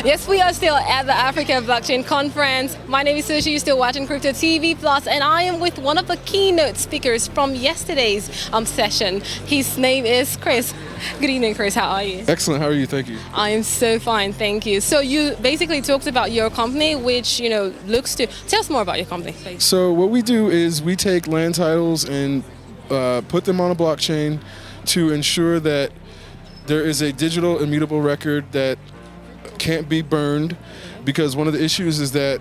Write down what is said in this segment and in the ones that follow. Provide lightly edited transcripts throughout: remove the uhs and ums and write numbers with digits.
Yes, we are still at the Africa Blockchain Conference. My name is Sushi, you're still watching Crypto TV Plus, and I am with one of the keynote speakers from yesterday's session. His name is Chris. Good evening, Chris. How are you? Excellent. How are you? Thank you. I am so fine, thank you. So you basically talked about your company, which, looks to... Tell us more about your company, please. So what we do is we take land titles and put them on a blockchain to ensure that there is a digital immutable record that can't be burned, because one of the issues is that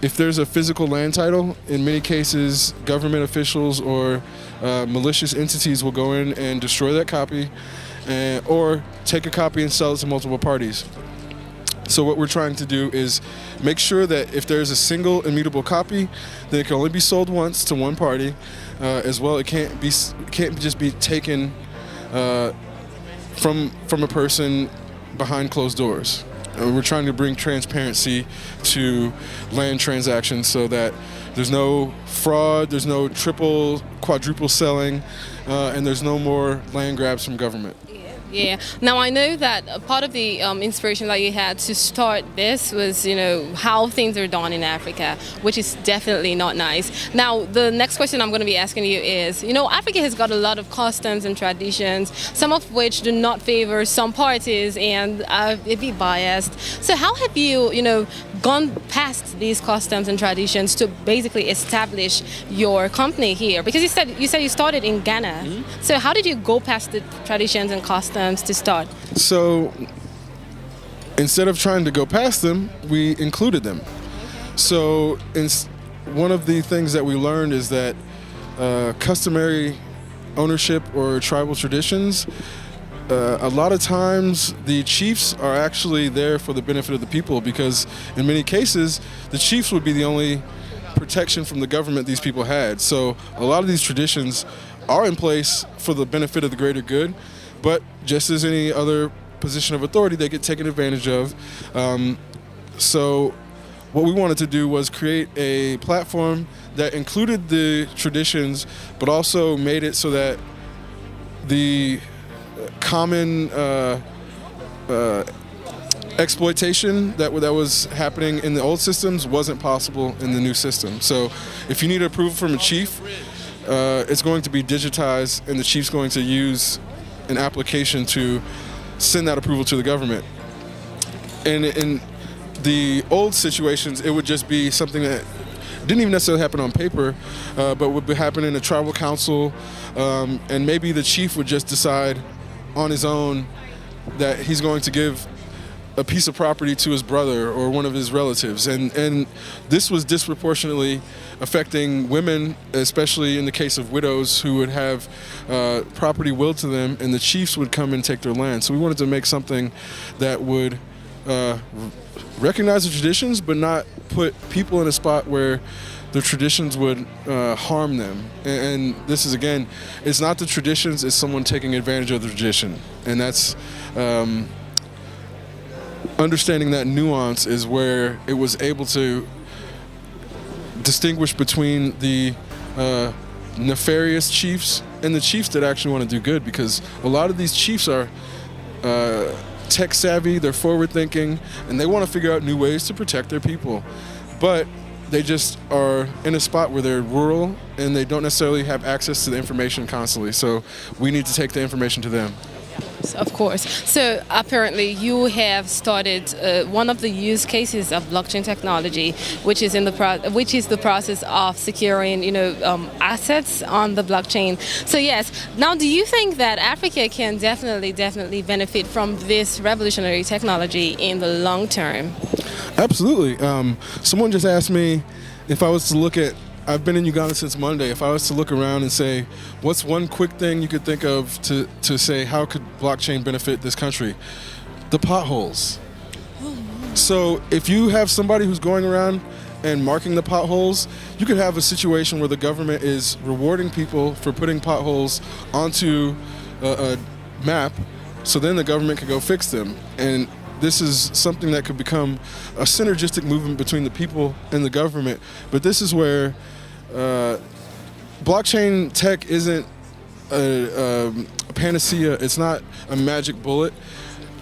if there's a physical land title, in many cases government officials or malicious entities will go in and destroy that copy or take a copy and sell it to multiple parties. So what we're trying to do is make sure that if there's a single immutable copy, then it can only be sold once to one party. As well, it can't just be taken from a person behind closed doors. We're trying to bring transparency to land transactions so that there's no fraud, there's no triple, quadruple selling, and there's no more land grabs from government. Yeah. Now I know that part of the inspiration that you had to start this was, how things are done in Africa, which is definitely not nice. Now the next question I'm going to be asking you is, Africa has got a lot of customs and traditions, some of which do not favor some parties and it'd be biased. So how have you, gone past these customs and traditions to basically establish your company here? Because you said you started in Ghana. Mm-hmm. So how did you go past the traditions and customs to start? So instead of trying to go past them, we included them. So one of the things that we learned is that customary ownership or tribal traditions, a lot of times the chiefs are actually there for the benefit of the people, because in many cases the chiefs would be the only protection from the government these people had. So a lot of these traditions are in place for the benefit of the greater good, but just as any other position of authority, they get taken advantage of. So what we wanted to do was create a platform that included the traditions, but also made it so that the common exploitation that was happening in the old systems wasn't possible in the new system. So if you need approval from a chief, it's going to be digitized, and the chief's going to use an application to send that approval to the government. And in the old situations, it would just be something that didn't even necessarily happen on paper, but would happen in a tribal council, and maybe the chief would just decide on his own that he's going to give a piece of property to his brother or one of his relatives, and this was disproportionately affecting women, especially in the case of widows who would have property willed to them, and the chiefs would come and take their land. So we wanted to make something that would recognize the traditions, but not put people in a spot where the traditions would harm them. And this is, again, it's not the traditions, it's someone taking advantage of the tradition. And that's understanding that nuance is where it was able to distinguish between the nefarious chiefs and the chiefs that actually want to do good, because a lot of these chiefs are tech savvy, they're forward thinking, and they want to figure out new ways to protect their people. But they just are in a spot where they're rural and they don't necessarily have access to the information constantly. So we need to take the information to them. Of course. So apparently you have started one of the use cases of blockchain technology, which is the process of securing, assets on the blockchain. So yes. Now, do you think that Africa can definitely benefit from this revolutionary technology in the long term? Absolutely. Someone just asked me if I was to look at, I've been in Uganda since Monday, if I was to look around and say, what's one quick thing you could think of to say, how could blockchain benefit this country? The potholes. So if you have somebody who's going around and marking the potholes, you could have a situation where the government is rewarding people for putting potholes onto a map, so then the government could go fix them. And this is something that could become a synergistic movement between the people and the government. But this is where blockchain tech isn't a panacea. It's not a magic bullet.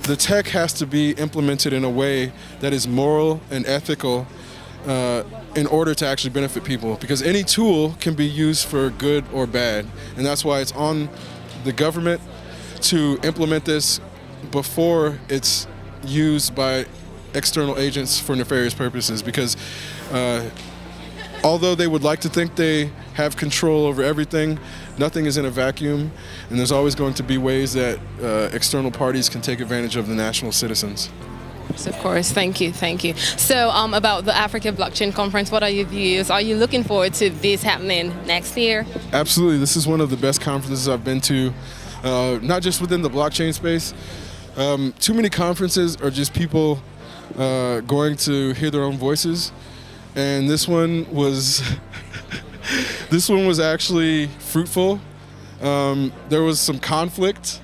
the tech has to be implemented in a way that is moral and ethical in order to actually benefit people. Because any tool can be used for good or bad. And that's why it's on the government to implement this before it's used by external agents for nefarious purposes. Because although they would like to think they have control over everything, nothing is in a vacuum, and there's always going to be ways that external parties can take advantage of the national citizens. Of course, thank you. So about the Africa Blockchain Conference, what are your views? Are you looking forward to this happening next year? Absolutely. This is one of the best conferences I've been to, not just within the blockchain space. Too many conferences are just people going to hear their own voices, and this one was this one was actually fruitful. There was some conflict,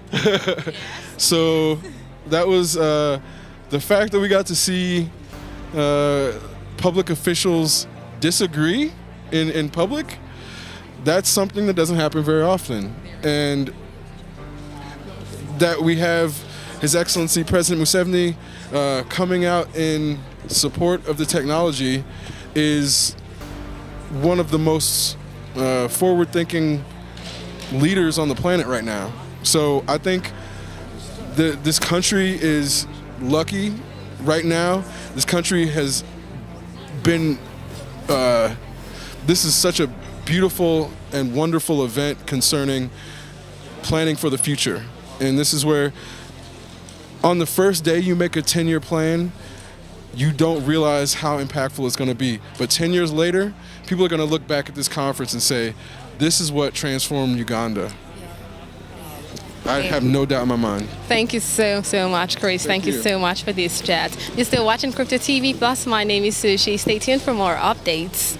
so that was the fact that we got to see public officials disagree in public. That's something that doesn't happen very often, and that we have His Excellency President Museveni coming out in support of the technology is one of the most forward-thinking leaders on the planet right now. So I think this country is lucky right now. This country has been, this is such a beautiful and wonderful event concerning planning for the future. And this is where on the first day you make a 10-year plan, you don't realize how impactful it's going to be. But 10 years later, people are going to look back at this conference and say, this is what transformed Uganda. I have no doubt in my mind. Thank you so much, Chris. Thank you so much for this chat. You're still watching Crypto TV Plus. My name is Sushi. Stay tuned for more updates.